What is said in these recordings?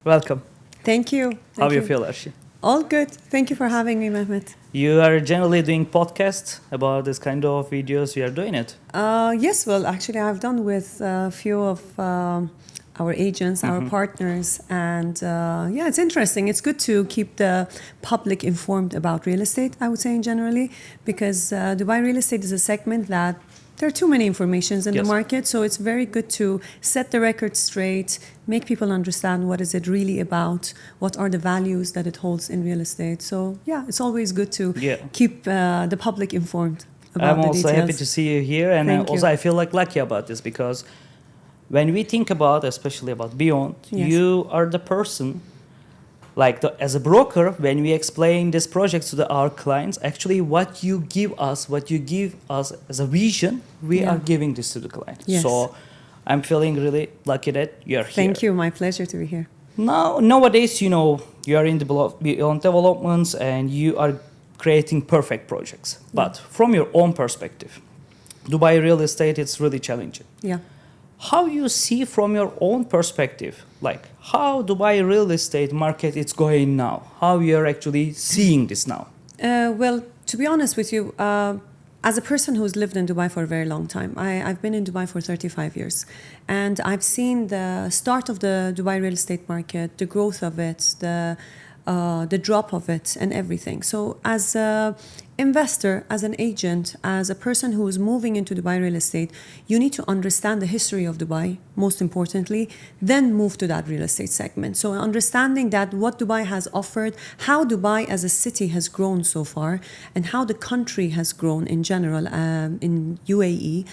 Welcome. Thank you. How Thank you feel, Arshi? All good. Thank you for having me, Mehmet. You are generally doing podcasts about this kind of videos. You are doing it. Yes, well, actually, I've done with a few of our agents, our partners, and yeah, it's interesting. It's good to keep the public informed about real estate, I would say, in generally, because Dubai real estate is a segment that there are too many informations in the Yes. market, so it's very good to set the record straight, make people understand what is it really about, what are the values that it holds in real estate. So yeah, it's always good to Yeah. keep the public informed about I'm the also details. happy to see you here, and Thank also you. I feel like lucky about this because when we think about, especially about Beyond, Yes. you are the person, like as a broker, when we explain this project to our clients, actually what you give us as a vision, we Yeah. are giving this to the client. Yes. So I'm feeling really lucky that you're here. Thank you. My pleasure to be here. Nowadays, you are in the Beyond developments and you are creating perfect projects. But from your own perspective, Dubai real estate, it's really challenging. Yeah. How you see from your own perspective, like how Dubai real estate market is going now? How you are actually seeing this now? Well, to be honest with you, as a person who's lived in Dubai for a very long time, I've been in Dubai for 35 years, and I've seen the start of the Dubai real estate market, the growth of it, the drop of it, and everything. So, as a investor, as an agent, as a person who is moving into Dubai real estate, you need to understand the history of Dubai, most importantly, then move to that real estate segment. So understanding that what Dubai has offered, how Dubai as a city has grown so far, and how the country has grown in general in UAE,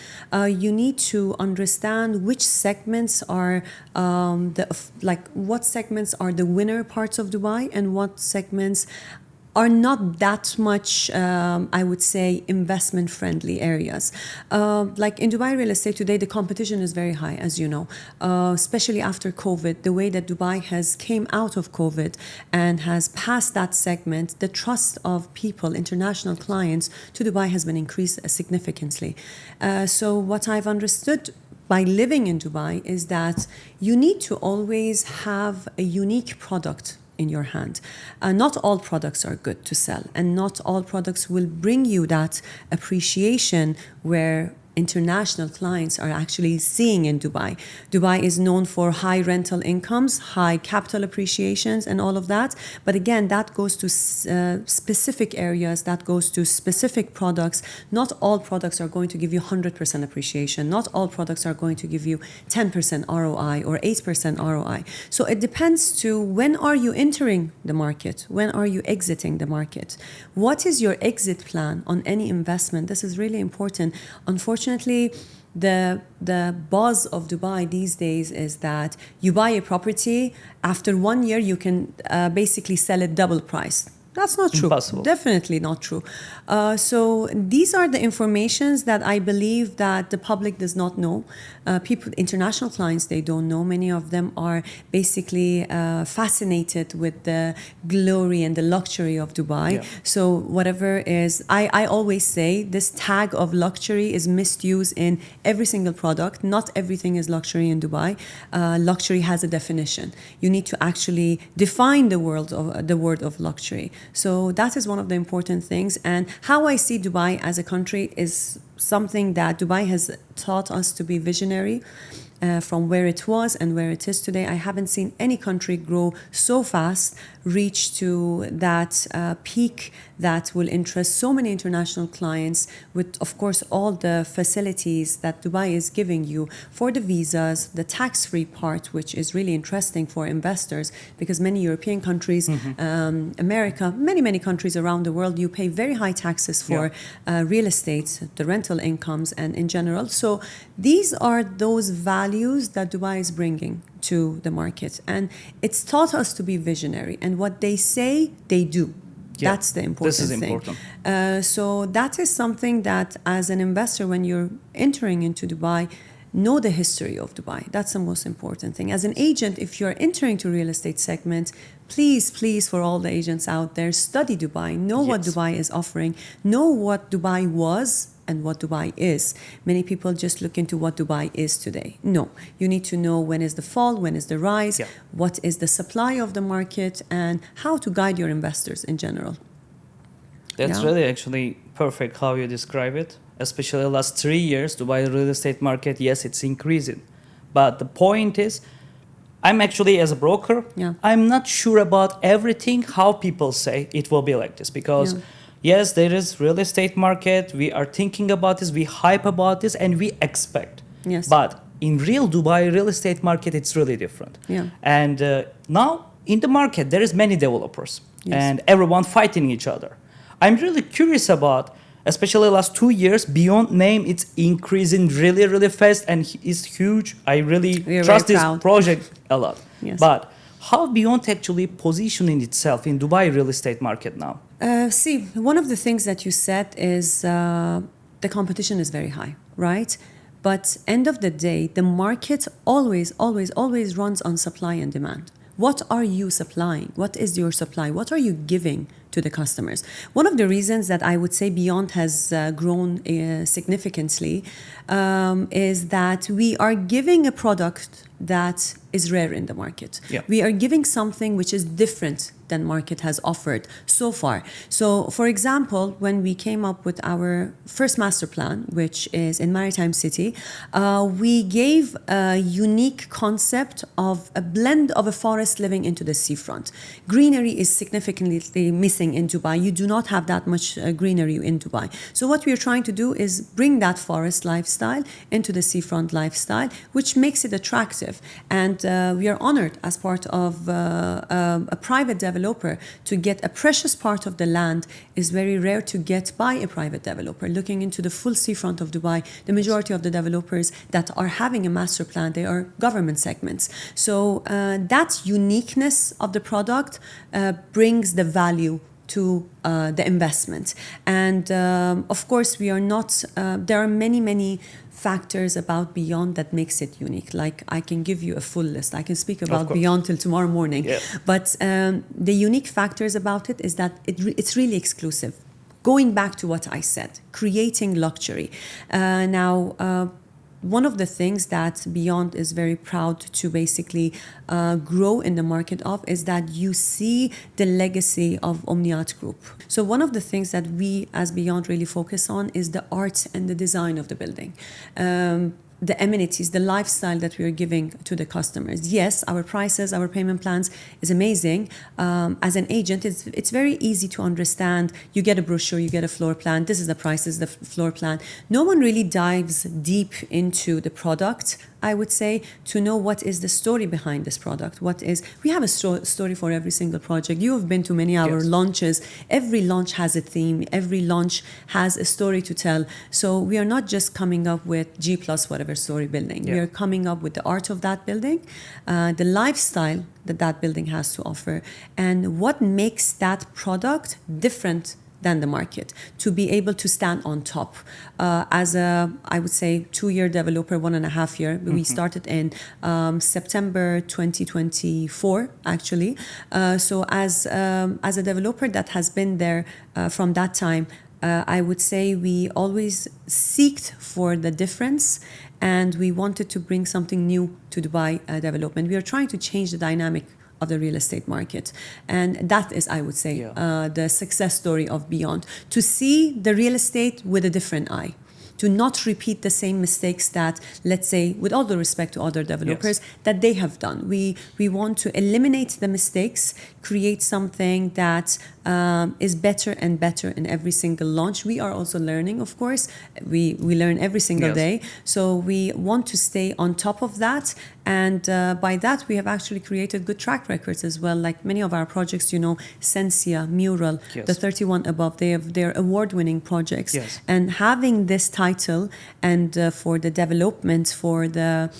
you need to understand which segments are what segments are the winner parts of Dubai and what segments are not that much, I would say, investment-friendly areas. Like in Dubai real estate today, the competition is very high, as you know, especially after COVID. The way that Dubai has came out of COVID and has passed that segment, the trust of people, international clients to Dubai has been increased significantly. So what I've understood by living in Dubai is that you need to always have a unique product in your hand. Not all products are good to sell, and not all products will bring you that appreciation where international clients are actually seeing in Dubai. Dubai is known for high rental incomes, high capital appreciations, and all of that. But again, that goes to specific areas, that goes to specific products. Not all products are going to give you 100% appreciation. Not all products are going to give you 10% ROI or 8% ROI. So it depends to when are you entering the market? When are you exiting the market? What is your exit plan on any investment? This is really important. Unfortunately, the buzz of Dubai these days is that you buy a property, after 1 year you can basically sell it double price. That's not true. Impossible. Definitely not true. So these are the informations that I believe that the public does not know. People, international clients, they don't know. Many of them are basically fascinated with the glory and the luxury of Dubai. Yeah. So whatever is, I always say this tag of luxury is misused in every single product. Not everything is luxury in Dubai. Luxury has a definition. You need to actually define the word of luxury. So that is one of the important things. And how I see Dubai as a country is something that Dubai has taught us to be visionary. From where it was and where it is today, I haven't seen any country grow so fast, reach to that peak that will interest so many international clients with, of course, all the facilities that Dubai is giving you for the visas, the tax-free part, which is really interesting for investors because many European countries, America, many countries around the world, you pay very high taxes for real estate, the rental incomes, and in general. So these are those values that Dubai is bringing to the market. And it's taught us to be visionary. And what they say, they do. Yeah, that's the important this is thing. important. So that is something that as an investor, when you're entering into Dubai, know the history of Dubai. That's the most important thing. As an agent, if you're entering to real estate segment, please, for all the agents out there, study Dubai. Know what Dubai is offering. Know what Dubai was and what Dubai is. Many people just look into what Dubai is today. No, you need to know when is the fall, when is the rise, what is the supply of the market, and how to guide your investors in general. That's really actually perfect how you describe it. Especially the last 3 years, Dubai real estate market, yes, it's increasing. But the point is, I'm actually, as a broker, I'm not sure about everything how people say it will be like this. Because yes, there is real estate market, we are thinking about this, we hype about this, and we expect. Yes. But in real Dubai real estate market, it's really different. And now in the market, there is many developers and everyone fighting each other. I'm really curious about, especially last 2 years, Beyond name, it's increasing really, really fast and is huge. I really trust this project a lot. But how Beyond actually positioning itself in Dubai real estate market now? See, one of the things that you said is the competition is very high, right? But end of the day, the market always runs on supply and demand. What are you supplying? What is your supply? What are you giving to the customers? One of the reasons that I would say Beyond has grown significantly is that we are giving a product that is rare in the market. We are giving something which is different than market has offered so far. So, for example, when we came up with our first master plan, which is in Maritime City, we gave a unique concept of a blend of a forest living into the seafront. Greenery is significantly missing in Dubai. You do not have that much greenery in Dubai. So what we are trying to do is bring that forest lifestyle into the seafront lifestyle, which makes it attractive. And we are honored as part of a private developer to get a precious part of the land is very rare to get by a private developer. Looking into the full seafront of Dubai, the majority of the developers that are having a master plan, they are government segments. So that uniqueness of the product brings the value to the investment. And of course, we are not, there are many factors about Beyond that makes it unique. Like I can give you a full list. I can speak about Beyond till tomorrow morning. But the unique factors about it is that it's really exclusive. Going back to what I said, creating luxury. Now, one of the things that Beyond is very proud to basically grow in the market of is that you see the legacy of Omniat Group. So one of the things that we as Beyond really focus on is the art and the design of the building. The amenities, the lifestyle that we are giving to the customers. Yes, our prices, our payment plans is amazing. As an agent, it's very easy to understand. You get a brochure, you get a floor plan. This is the price, this is the floor plan. No one really dives deep into the product, I would say, to know what is the story behind this product. We have a story for every single project. You have been to many of our launches. Every launch has a theme. Every launch has a story to tell. So we are not just coming up with G plus whatever story building. We are coming up with the art of that building, the lifestyle that building has to offer, and what makes that product different than the market, to be able to stand on top. As a, I would say, 2-year developer, 1.5 year, we started in September 2024, actually. So as a developer that has been there from that time, I would say we always seeked for the difference, and we wanted to bring something new to Dubai development. We are trying to change the dynamic of the real estate market. And that is, I would say, the success story of Beyond. To see the real estate with a different eye. To not repeat the same mistakes that, let's say, with all the respect to other developers, that they have done. We want to eliminate the mistakes, create something that is better and better in every single launch. We are also learning, of course. We learn every single day. So we want to stay on top of that. And by that, we have actually created good track records as well. Like many of our projects, you know, Sensia, Mural, the 31 above, they're award-winning projects. And having this title and for the development, for the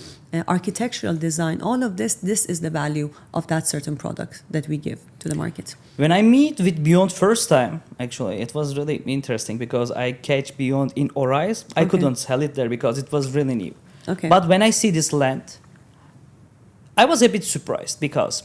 architectural design, all of this is the value of that certain product that we give to the market. When I meet with Beyond first time, actually, it was really interesting because I catch Beyond in Orize. I couldn't sell it there because it was really new. But when I see this land, I was a bit surprised because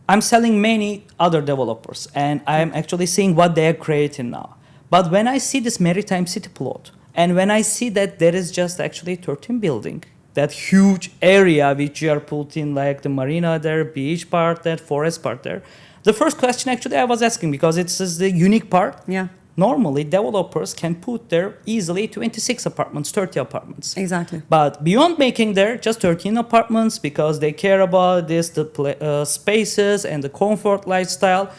I'm selling many other developers and I'm actually seeing what they are creating now. But when I see this Maritime City plot And when I see that there is just actually 13 building, that huge area which you are putting like the marina there, beach part there, forest part there. The first question actually I was asking, because it's the unique part. Yeah. Normally, developers can put there easily 26 apartments, 30 apartments. Exactly. But beyond making there just 13 apartments, because they care about this, the spaces and the comfort lifestyle.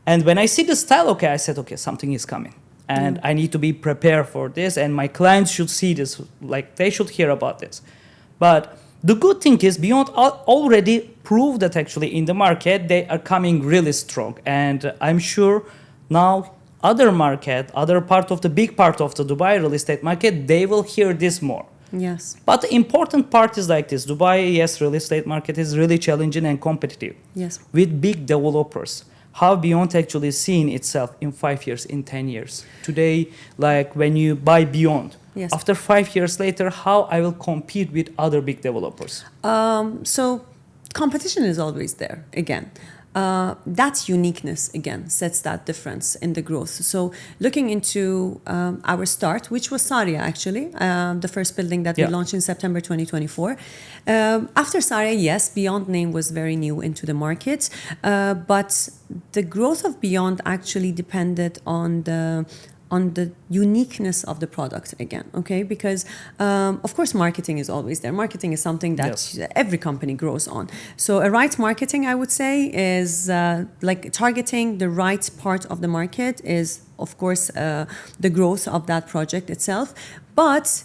And when I see the style, okay, I said, okay, something is coming. And I need to be prepared for this. And my clients should see this, like they should hear about this. But the good thing is, beyond already proved that actually in the market, they are coming really strong. And I'm sure now other market, other part of the big part of the Dubai real estate market, they will hear this more. Yes. But the important part is like this. Dubai, yes, real estate market is really challenging and competitive. Yes. With big developers. How Beyond actually seeing itself in 5 years, in 10 years? Today, like when you buy Beyond, yes. After 5 years later, how I will compete with other big developers? So competition is always there again. That uniqueness again sets that difference in the growth. So looking into our start, which was Saria actually, the first building that we launched in September 2024. After Saria, yes, Beyond name was very new into the market, but the growth of Beyond actually depended on the uniqueness of the product again, okay? Because, of course, marketing is always there. Marketing is something that every company grows on. So a right marketing, I would say, is like targeting the right part of the market is, of course, the growth of that project itself. But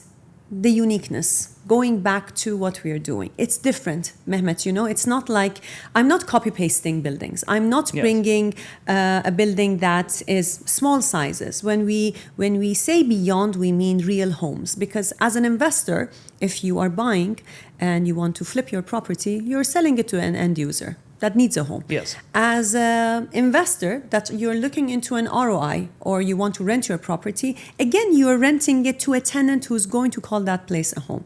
the uniqueness, going back to what we are doing. It's different, Mehmet, you know, it's not like, I'm not copy-pasting buildings. I'm not bringing a building that is small sizes. When we say Beyond, we mean real homes. Because as an investor, if you are buying and you want to flip your property, you're selling it to an end user that needs a home. Yes. As an investor, that you're looking into an ROI or you want to rent your property, again, you're renting it to a tenant who's going to call that place a home.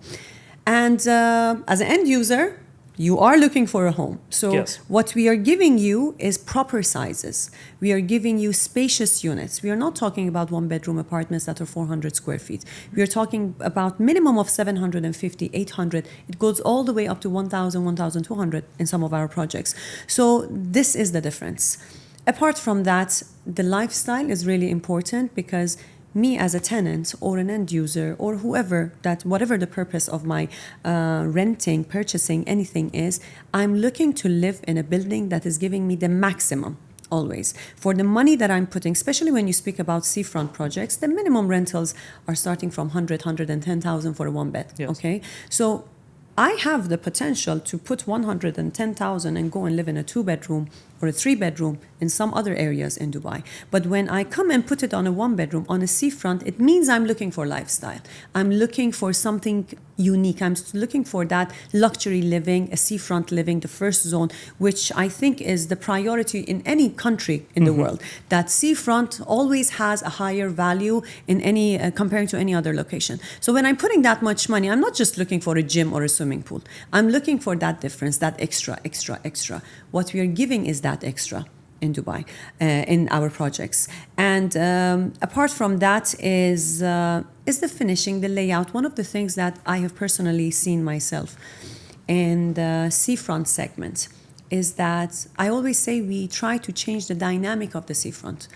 And as an end user, you are looking for a home. So what we are giving you is proper sizes. We are giving you spacious units. We are not talking about one-bedroom apartments that are 400 square feet. We are talking about minimum of 750, 800. It goes all the way up to 1,000, 1,200 in some of our projects. So this is the difference. Apart from that, the lifestyle is really important because me as a tenant or an end user or whoever, that whatever the purpose of my renting, purchasing, anything is, I'm looking to live in a building that is giving me the maximum always. For the money that I'm putting, especially when you speak about seafront projects, the minimum rentals are starting from 100, 110,000 for a one bed, okay? So I have the potential to put 110,000 and go and live in a 2-bedroom or a 3-bedroom in some other areas in Dubai. But when I come and put it on a 1-bedroom on a seafront, it means I'm looking for lifestyle. I'm looking for something unique. I'm looking for that luxury living, a seafront living, the first zone, which I think is the priority in any country in the world. That seafront always has a higher value in any comparing to any other location. So when I'm putting that much money, I'm not just looking for a gym or a swimming pool. I'm looking for that difference, that extra. What we are giving is that extra in Dubai, in our projects. And apart from that is the finishing, the layout. One of the things that I have personally seen myself in the seafront segment is that I always say we try to change the dynamic of the seafront.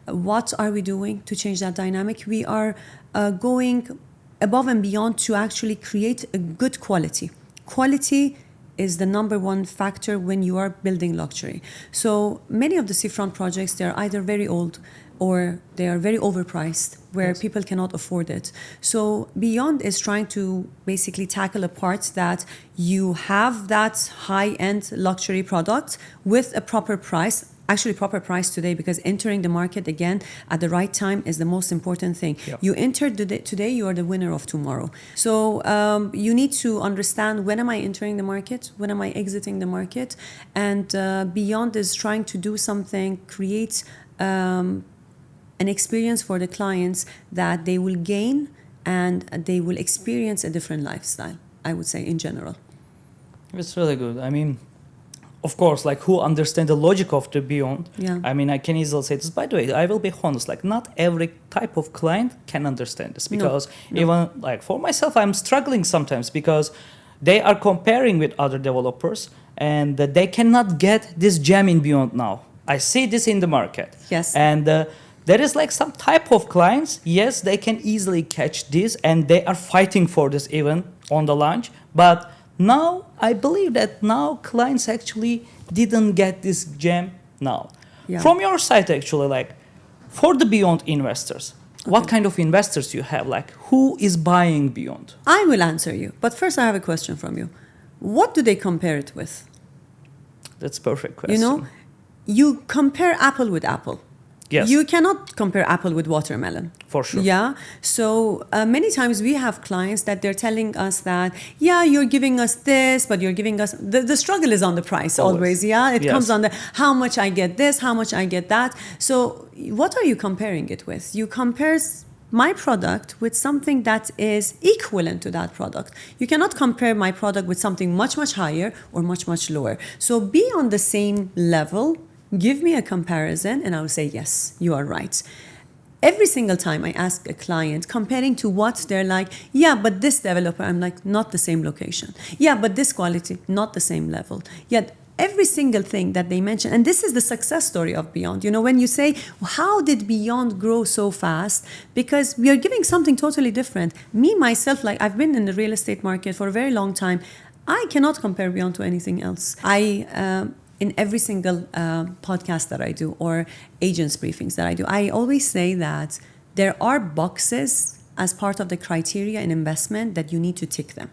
What are we doing to change that dynamic? We are going above and beyond to actually create a good quality. Quality is the number one factor when you are building luxury. So many of the seafront projects, they're either very old or they are very overpriced where people cannot afford it. So Beyond is trying to basically tackle a part that you have that high-end luxury product with a proper price. Actually proper price today, because entering the market again at the right time is the most important thing. You enter today, you are the winner of tomorrow. So you need to understand, when am I entering the market? When am I exiting the market? And Beyond is trying to do something, create an experience for the clients that they will gain and they will experience a different lifestyle, I would say, in general. It's really good. I mean, of course, like who understand the logic of the beyond. Yeah. I mean, I can easily say this. By the way, I will be honest. Like, not every type of client can understand this, because even like for myself, I'm struggling sometimes because they are comparing with other developers and they cannot get this gem in beyond now. I see this in the market. Yes. And there is like some type of clients. Yes, they can easily catch this and they are fighting for this even on the launch. But now I believe that now clients actually didn't get this gem now. Yeah. From your side, actually, like for the beyond investors, what kind of investors you have? Like, who is buying beyond? I will answer you, but first I have a question from you. What do they compare it with? That's a perfect question. You know, you compare apple with apple. Yes. You cannot compare apple with watermelon. For sure. Yeah. So many times we have clients that they're telling us that, yeah, you're giving us this, but you're giving us, the struggle is on the price always. Yeah. It comes on the how much I get this, how much I get that. So what are you comparing it with? You compare my product with something that is equivalent to that product. You cannot compare my product with something much, much higher or much, much lower. So be on the same level. Give me a comparison and I will say, yes, you are right. Every single time I ask a client comparing to what, they're like, yeah, but this developer, I'm like, not the same location. Yeah, but this quality, not the same level. Yet every single thing that they mention, and this is the success story of Beyond. You know, when you say, how did Beyond grow so fast? Because we are giving something totally different. Me, myself, like I've been in the real estate market for a very long time. I cannot compare Beyond to anything else. In every single podcast that I do or agents briefings that I do, I always say that there are boxes as part of the criteria in investment that you need to tick them.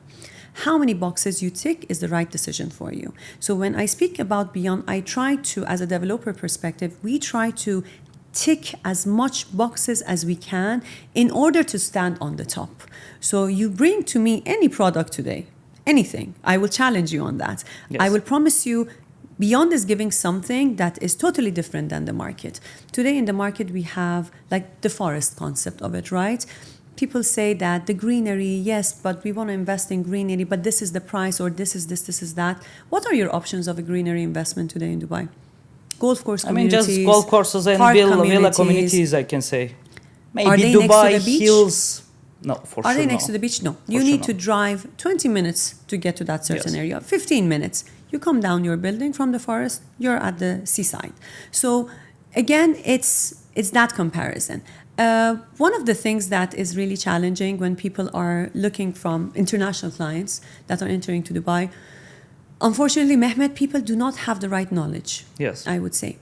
How many boxes you tick is the right decision for you. So when I speak about Beyond, I try to, as a developer perspective, we try to tick as much boxes as we can in order to stand on the top. So you bring to me any product today, anything, I will challenge you on that. Yes. I will promise you Beyond is giving something that is totally different than the market. Today in the market, we have like the forest concept of it, right? People say that the greenery, yes, but we want to invest in greenery, but this is the price, or this is this, this is that. What are your options of a greenery investment today in Dubai? Golf course communities. I mean, just golf courses and villa communities, I can say. Maybe are they Dubai next to the beach? Hills. No, for sure. Are they next to the beach? No. You need to drive 20 minutes to get to that certain area, 15 minutes. You come down your building from the forest, you're at the seaside. So again, it's that comparison. One of the things that is really challenging when people are looking from international clients that are entering to Dubai, unfortunately, Mehmet, people do not have the right knowledge, yes, I would say.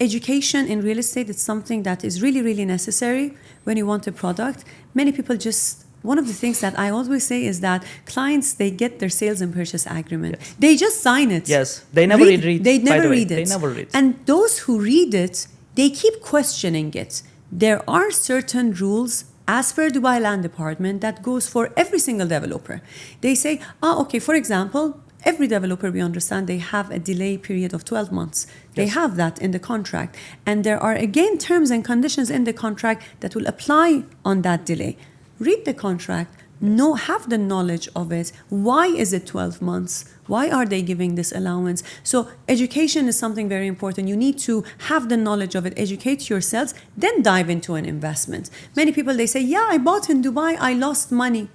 Education in real estate is something that is really, really necessary when you want a product. Many people just... One of the things that I always say is that clients, they get their sales and purchase agreement. Yes. They just sign it. Yes, they never read it. They never read it. They never read it. And those who read it, they keep questioning it. There are certain rules as per Dubai Land Department that goes for every single developer. They say, okay, for example, every developer, we understand, they have a delay period of 12 months. They have that in the contract. And there are, again, terms and conditions in the contract that will apply on that delay. Read the contract, have the knowledge of it. Why is it 12 months? Why are they giving this allowance? So education is something very important. You need to have the knowledge of it, educate yourselves, then dive into an investment. Many people, they say, yeah, I bought in Dubai, I lost money.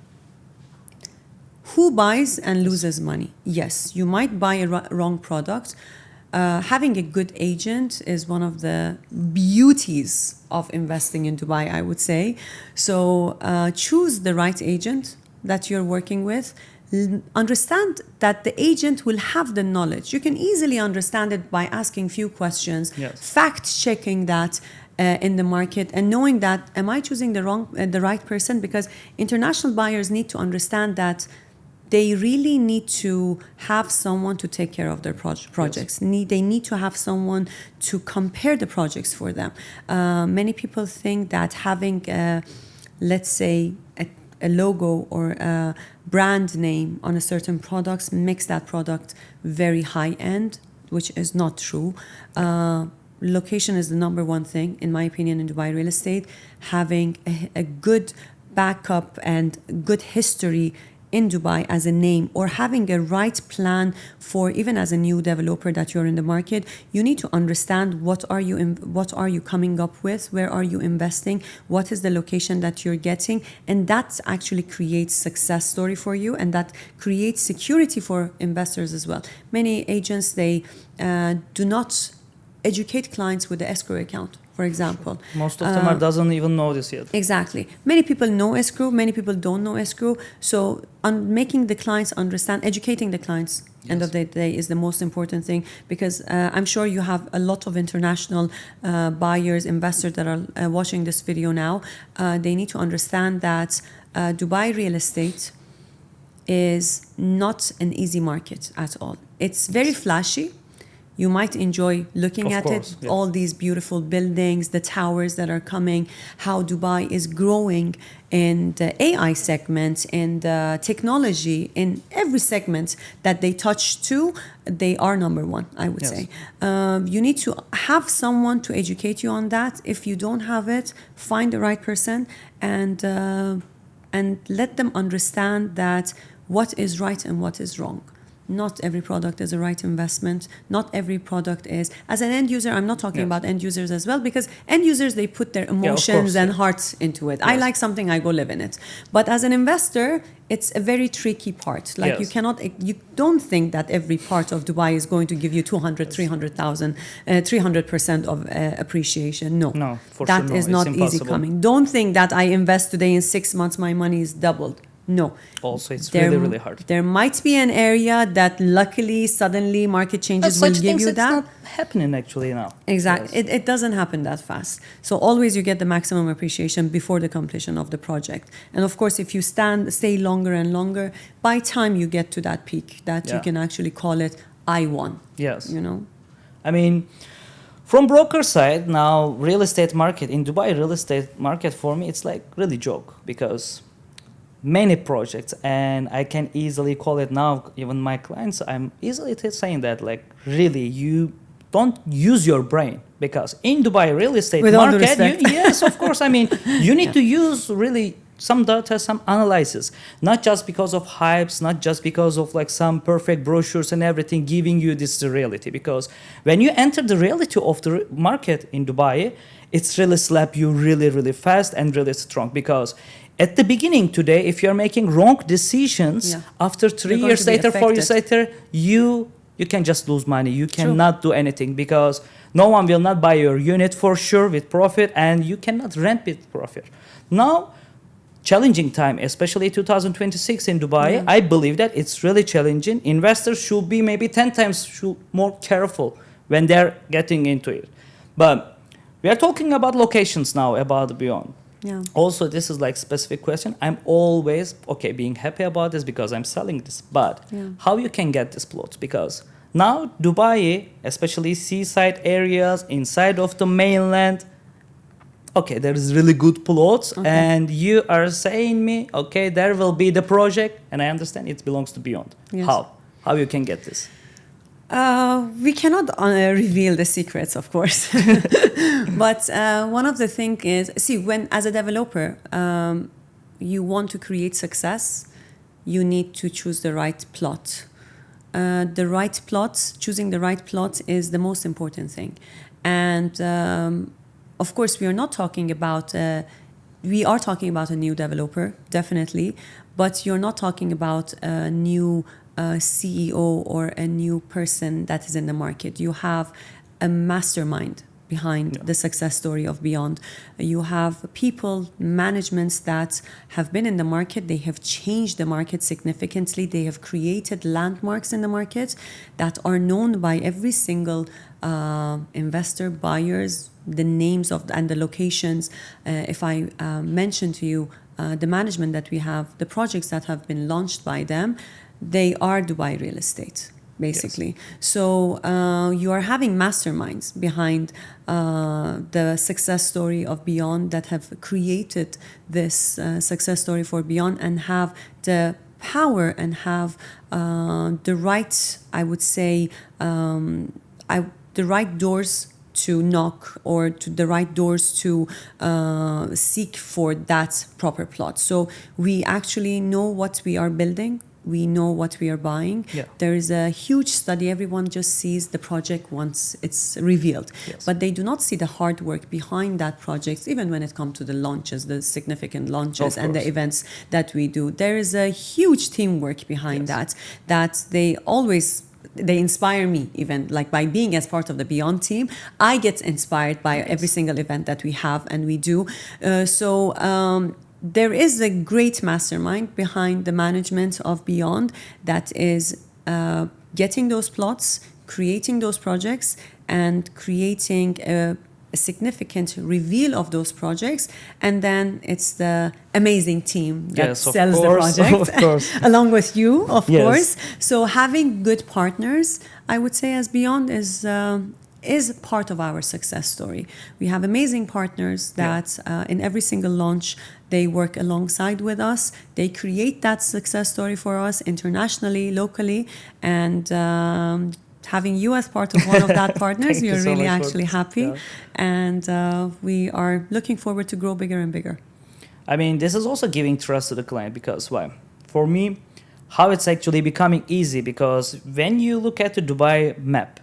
Who buys and loses money? Yes, you might buy a wrong product. Having a good agent is one of the beauties of investing in Dubai, I would say. So choose the right agent that you're working with. Understand that the agent will have the knowledge. You can easily understand it by asking few questions, fact-checking that in the market, and knowing that, am I choosing the right person? Because international buyers need to understand that they really need to have someone to take care of their projects. They need to have someone to compare the projects for them. Many people think that having, let's say, a logo or a brand name on a certain product makes that product very high-end, which is not true. Location is the number one thing, in my opinion, in Dubai real estate. Having a good backup and good history in Dubai as a name, or having a right plan for, even as a new developer that you're in the market, you need to understand what are you coming up with, where are you investing, what is the location that you're getting, and that actually creates success story for you, and that creates security for investors as well. Many agents, they do not educate clients with the escrow account, for example. Most of them doesn't even know this yet. Exactly. Many people know escrow, many people don't know escrow. So making the clients understand, educating the clients, end of the day, is the most important thing, because I'm sure you have a lot of international buyers, investors that are watching this video now. They need to understand that Dubai real estate is not an easy market at all. It's very flashy. You might enjoy looking at it, all these beautiful buildings, the towers that are coming, how Dubai is growing in the AI segment, in the technology, in every segment that they touch to, they are number one, I would say. You need to have someone to educate you on that. If you don't have it, find the right person and let them understand that what is right and what is wrong. Not every product is a right investment. Not every product is. As an end user, I'm not talking about end users as well, because end users, they put their emotions and hearts into it. I like something, I go live in it. But as an investor, it's a very tricky part. Like you don't think that every part of Dubai is going to give you 200, 300,000, 300% of appreciation. No, that is not easy coming. Don't think that I invest today, in 6 months my money is doubled. No. Also, it's really hard. There might be an area that luckily, suddenly, market changes will give you that. It's not happening actually now. Exactly. It doesn't happen that fast. So always you get the maximum appreciation before the completion of the project. And of course, if you stay longer and longer, by time you get to that peak, that you can actually call it I won. Yes. You know? I mean, from broker side, now real estate market, in Dubai real estate market, for me, it's like really joke, because many projects, and I can easily call it now, even my clients, I'm easily saying that, like, really, you don't use your brain, because in Dubai real estate market, yes, of course, I mean, you need to use really some data, some analysis, not just because of hypes, not just because of like some perfect brochures and everything giving you this reality, because when you enter the reality of the market in Dubai, it's really slap you really, really fast and really strong, because at the beginning today, if you're making wrong decisions, after 3 years later, 4 years later, you can just lose money. You cannot do anything, because no one will not buy your unit for sure with profit, and you cannot rent with profit. Now, challenging time, especially 2026 in Dubai, I believe that it's really challenging. Investors should be maybe 10 times more careful when they're getting into it. But we are talking about locations now, about beyond. Also, this is like specific question. I'm always being happy about this because I'm selling this. But how you can get this plot? Because now Dubai, especially seaside areas inside of the mainland, there is really good plots, and you are saying me, there will be the project, and I understand it belongs to Beyond. How you can get this? We cannot reveal the secrets, of course. But one of the things is, when as a developer, you want to create success, you need to choose the right plot. Choosing the right plot is the most important thing. And of course, we are talking about a new developer, definitely, but you're not talking about a new CEO or a new person that is in the market. You have a mastermind behind the success story of Beyond. You have people, managements that have been in the market. They have changed the market significantly. They have created landmarks in the market that are known by every single investor, buyers, the names of and the locations. If I mention to you the management that we have, the projects that have been launched by them, they are Dubai real estate, basically. So you are having masterminds behind the success story of Beyond that have created this success story for Beyond, and have the power and have the right, I would say, the right doors to knock or to the right doors to seek for that proper plot. So we actually know what we are building. We know what we are buying. Yeah. There is a huge study. Everyone just sees the project once it's revealed. Yes. But they do not see the hard work behind that project, even when it comes to the launches, the significant launches and the events that we do. There is a huge teamwork behind that they inspire me, even like by being as part of the Beyond team. I get inspired by every single event that we have and we do. There is a great mastermind behind the management of Beyond that is getting those plots, creating those projects, and creating a significant reveal of those projects. And then it's the amazing team that sells the project, along with you, of course. So having good partners, I would say, as Beyond is part of our success story. We have amazing partners that in every single launch, they work alongside with us. They create that success story for us internationally, locally, and having you as part of one of that partners, we are really actually happy. And we are looking forward to grow bigger and bigger. I mean, this is also giving trust to the client, because why? For me, how it's actually becoming easy, because when you look at the Dubai map,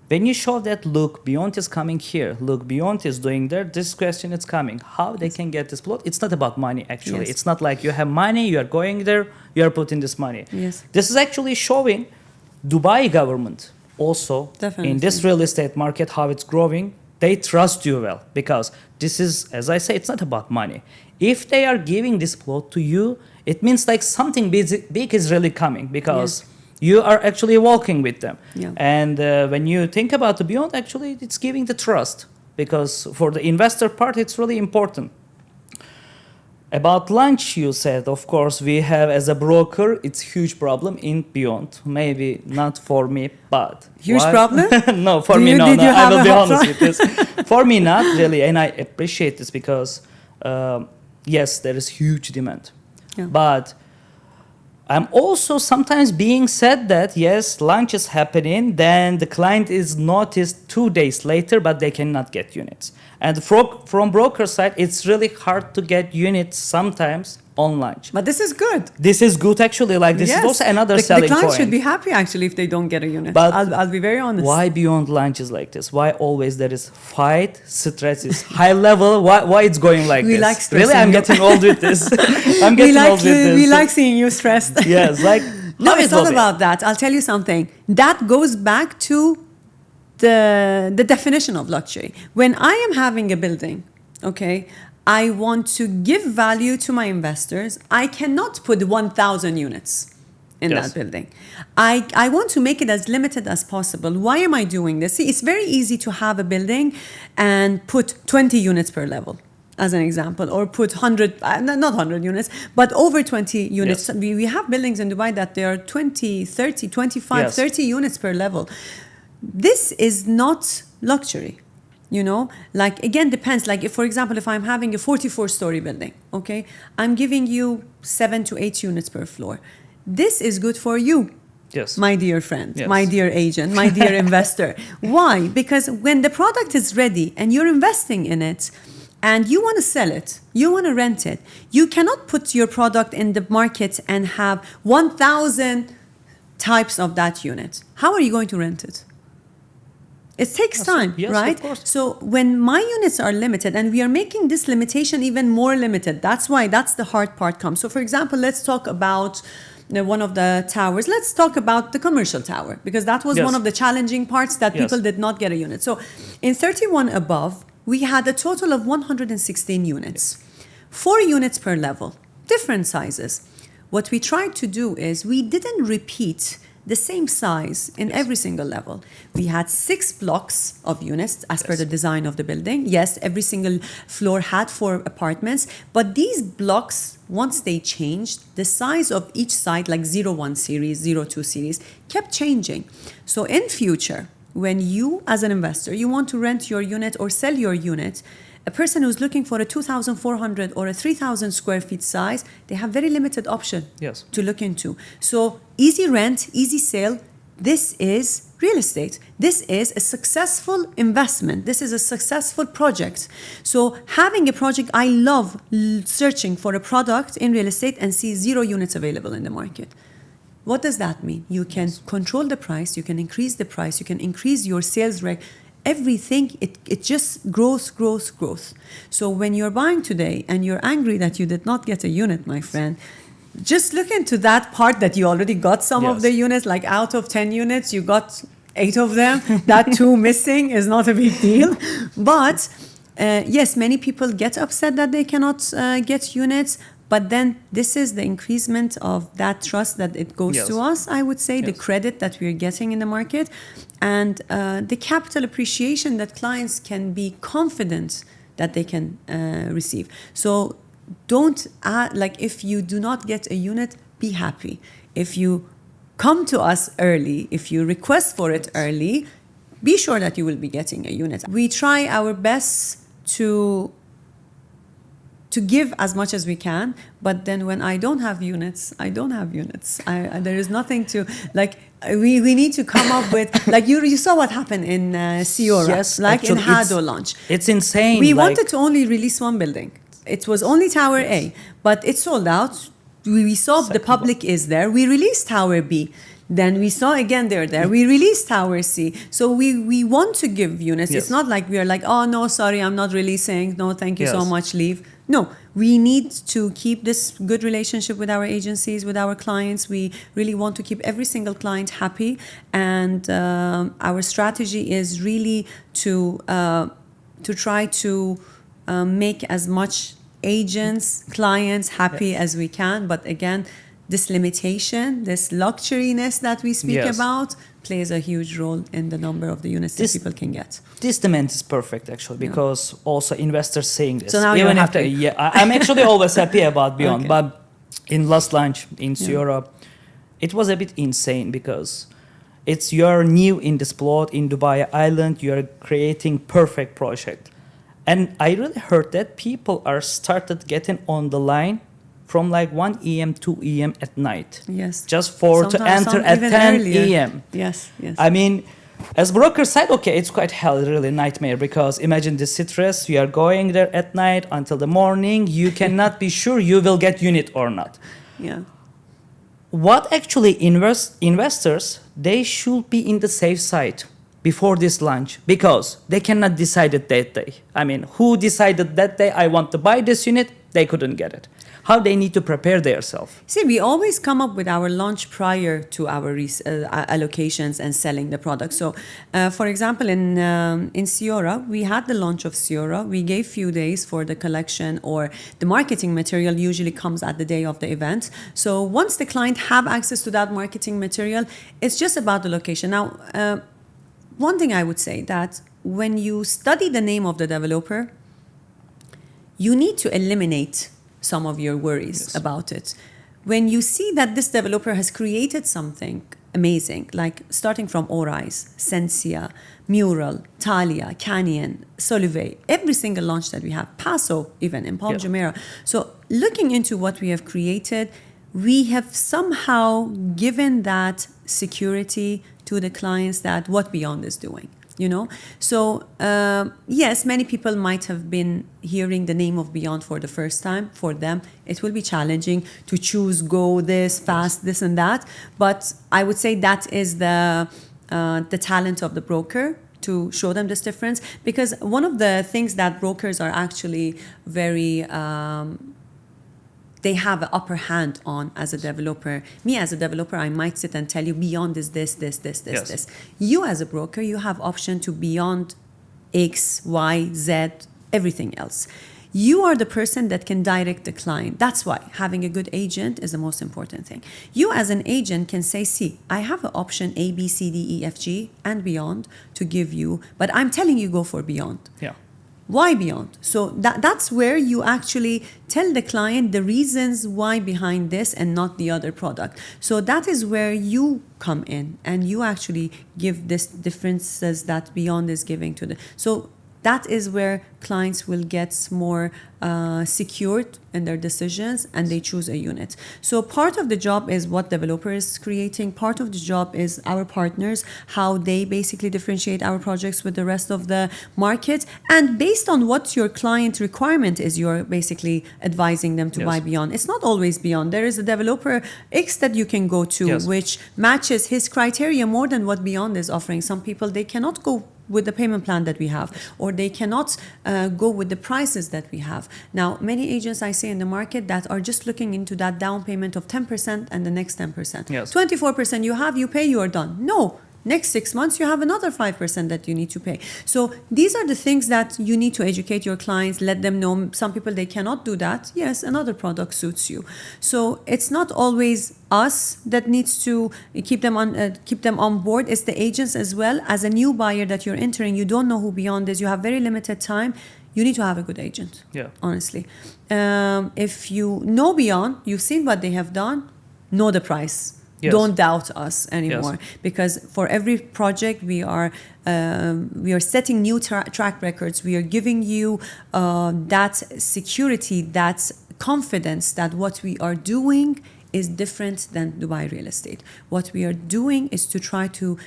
when you show that, look, Beyond is coming here, look, Beyond is doing there, this question is coming, how they can get this plot? It's not about money, actually. It's not like you have money, you are going there, you are putting this money. This is actually showing Dubai government also in this real estate market, how it's growing. They trust you well, because this is, as I say, it's not about money. If they are giving this plot to you, it means like something big is really coming, because you are actually walking with them. And when you think about the Beyond, actually, it's giving the trust, because for the investor part, it's really important. About lunch, you said, of course, we have, as a broker, it's huge problem in Beyond. Maybe not for me, but... Huge problem? No, for me, no. I will be honest with this. For me, not really. And I appreciate this because, yes, there is huge demand. But I'm also sometimes being said that, yes, lunch is happening, then the client is noticed 2 days later, but they cannot get units. And from broker side, it's really hard to get units sometimes on lunch. But this is good. This is good, actually. Like, this is also another selling point. The client should be happy, actually, if they don't get a unit. But I'll be very honest. Why Beyond lunch is like this? Why always there is fight, stress is high level? Why it's going like this? Like really, I'm getting old with this. We like seeing you stressed. Yes, like... No, it's not about that. I'll tell you something. That goes back to the definition of luxury. When I am having a building, okay, I want to give value to my investors. I cannot put 1,000 units in that building. I want to make it as limited as possible. Why am I doing this? See, it's very easy to have a building and put 20 units per level, as an example, or put 100, not 100 units, but over 20 units. We have buildings in Dubai that there are 20, 30, 25, 30 units per level. This is not luxury, you know, like, again, depends. Like, if, for example, if I'm having a 44-story building, okay, I'm giving you 7 to 8 units per floor. This is good for you, my dear friend, my dear agent, my dear investor. Why? Because when the product is ready and you're investing in it and you want to sell it, you want to rent it, you cannot put your product in the market and have 1,000 types of that unit. How are you going to rent it? It takes time, right? So when my units are limited, and we are making this limitation even more limited, that's why that's the hard part comes. So, for example, let's talk about one of the towers. Let's talk about the commercial tower, because that was one of the challenging parts that people did not get a unit. So in 31 above, we had a total of 116 units, 4 units per level, different sizes. What we tried to do is we didn't repeat the same size in every single level. We had 6 blocks of units as per the design of the building. Yes, every single floor had 4 apartments, but these blocks, once they changed, the size of each side, like 01 series, 02 series, kept changing. So in future, when you, as an investor, you want to rent your unit or sell your unit, a person who's looking for a 2,400 or a 3,000 square feet size, they have very limited option to look into. So easy rent, easy sale, this is real estate. This is a successful investment. This is a successful project. So having a project, I love searching for a product in real estate and see 0 units available in the market. What does that mean? You can control the price, you can increase the price, you can increase your sales rate. Everything, it just grows. So when you're buying today and you're angry that you did not get a unit, my friend, just look into that part that you already got some of the units, like out of 10 units, you got 8 of them. That 2 missing is not a big deal. But yes, many people get upset that they cannot get units. But then this is the increasement of that trust that it goes to us, I would say, the credit that we're getting in the market, and the capital appreciation that clients can be confident that they can receive. So don't, if you do not get a unit, be happy. If you come to us early, if you request for it early, be sure that you will be getting a unit. We try our best to give as much as we can, but then when I don't have units, I don't have units. There is nothing to, we need to come up with, you saw what happened in Siora, actually, in Hado launch. It's insane. We wanted to only release 1 building. It was only Tower A, but it sold out. We saw the public is there. We released Tower B. Then we saw again they're there. We released Tower C. So we want to give units. It's not like we are like, oh, no, sorry, I'm not releasing. No, thank you so much, leave. No, we need to keep this good relationship with our agencies, with our clients. We really want to keep every single client happy. And our strategy is really to try to make as much agents, clients happy as we can. But again, this limitation, this luxuriness that we speak about plays a huge role in the number of the units that people can get. This demand is perfect, actually, because also investors saying this. So now you're happy. I'm actually always happy about Beyond, but in last launch in Europe, it was a bit insane because you're new in this plot in Dubai Island, you're creating perfect project. And I really heard that people are started getting on the line from 1 a.m. 2 a.m. at night. Yes. Just to enter at 10 a.m. Yes. I mean, as broker side, it's quite hell, really nightmare, because imagine the stress, you are going there at night until the morning, you cannot be sure you will get unit or not. Yeah. What actually investors, they should be in the safe side before this launch, because they cannot decide it that day. I mean, who decided that day I want to buy this unit? They couldn't get it. How they need to prepare themselves? See, we always come up with our launch prior to our allocations and selling the product. So, for example, in Siora, we had the launch of Siora. We gave few days for the collection, or the marketing material usually comes at the day of the event. So once the client have access to that marketing material, it's just about the location. Now, one thing I would say that when you study the name of the developer, you need to eliminate some of your worries about it. When you see that this developer has created something amazing, like starting from Orise, Sensia, Mural, Talia, Canyon, Solive, every single launch that we have, Paso even in Palm Jumeirah. So looking into what we have created, we have somehow given that security to the clients that what Beyond is doing. So yes, many people might have been hearing the name of Beyond for the first time. For them, it will be challenging to choose, go this fast, this and that. But I would say that is the talent of the broker, to show them this difference. Because one of the things that brokers are actually very they have an upper hand on as a developer. Me as a developer, I might sit and tell you Beyond is this. You as a broker, you have option to Beyond X, Y, Z, everything else. You are the person that can direct the client. That's why having a good agent is the most important thing. You as an agent can say, see, I have an option A, B, C, D, E, F, G, and Beyond to give you, but I'm telling you go for Beyond. Yeah. Why Beyond? So that's where you actually tell the client the reasons why behind this and not the other product. So that is where you come in and you actually give this differences that Beyond is giving to the. So that is where clients will get more secured in their decisions and they choose a unit. So part of the job is what developer is creating. Part of the job is our partners, how they basically differentiate our projects with the rest of the market. And based on what your client requirement is, you're basically advising them to buy beyond. It's not always beyond. There is a developer X that you can go to, which matches his criteria more than what Beyond is offering. Some people, they cannot go with the payment plan that we have, or they cannot go with the prices that we have. Now, many agents I see in the market that are just looking into that down payment of 10% and the next 10%. 24% you have, you pay, you are done. No. Next 6 months, you have another 5% that you need to pay. So these are the things that you need to educate your clients, let them know. Some people, they cannot do that. Yes, another product suits you. So it's not always us that needs to keep them on board. It's the agents as well. As a new buyer that you're entering, you don't know who Beyond is. You have very limited time. You need to have a good agent, honestly. If you know Beyond, you've seen what they have done, know the price. Don't doubt us anymore, because for every project we are setting new track records. We are giving you that security, that confidence that what we are doing is different than Dubai real estate. What we are doing is to try to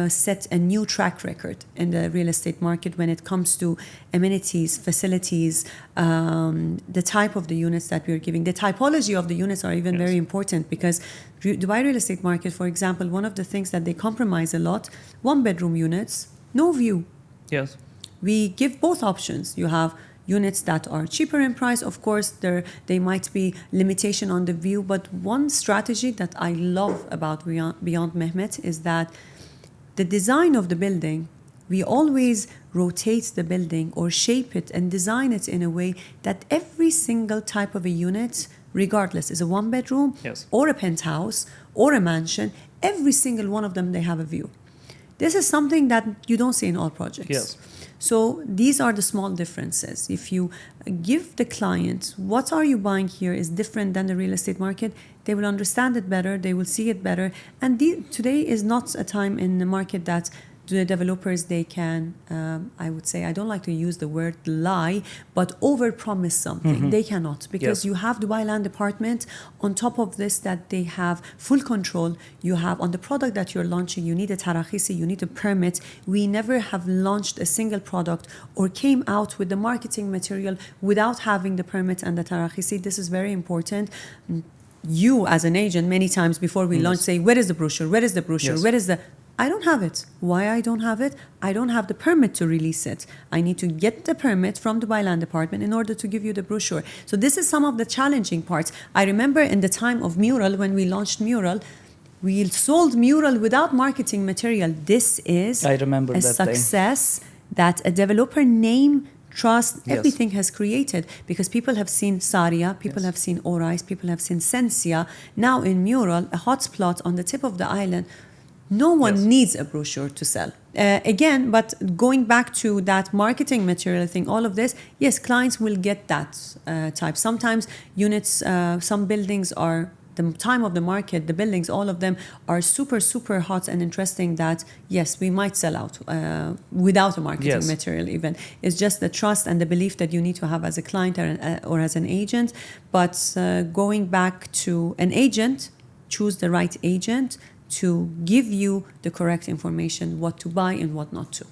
set a new track record in the real estate market when it comes to amenities, facilities, the type of the units that we are giving. The typology of the units are even very important, because Dubai real estate market, for example, one of the things that they compromise a lot, 1-bedroom units, no view. We give both options. You have units that are cheaper in price. Of course, they might be limitation on the view, but one strategy that I love about Beyond Mehmet is that the design of the building, we always rotate the building or shape it and design it in a way that every single type of a unit, regardless, is a 1-bedroom or a penthouse or a mansion, every single one of them, they have a view. This is something that you don't see in all projects. So these are the small differences. If you give the client what are you buying here is different than the real estate market, they will understand it better, they will see it better. And today is not a time in the market that the developers, they can, I would say, I don't like to use the word lie, but over-promise something. They cannot, because you have Dubai Land Department. On top of this, that they have full control. You have, on the product that you're launching, you need a tarakhisi, you need a permit. We never have launched a single product or came out with the marketing material without having the permit and the tarakhisi. This is very important. You, as an agent, many times before we launch, say, where is the brochure? Where is the brochure? Where is the... I don't have it. Why I don't have it? I don't have the permit to release it. I need to get the permit from Dubai Land Department in order to give you the brochure. So this is some of the challenging parts. I remember in the time of Mural, when we launched Mural, we sold Mural without marketing material. This is a success that a developer name, trust, everything has created, because people have seen Saria, people have seen Orais, people have seen Sensia. Now in Mural, a hotspot on the tip of the island, no one needs a brochure to sell. Again, but going back to that marketing material thing, all of this, yes, clients will get that type. Sometimes units, some buildings are, the time of the market, the buildings, all of them are super, super hot and interesting that, yes, we might sell out without a marketing material even. It's just the trust and the belief that you need to have as a client or as an agent. But going back to an agent, choose the right agent to give you the correct information, what to buy and what not to.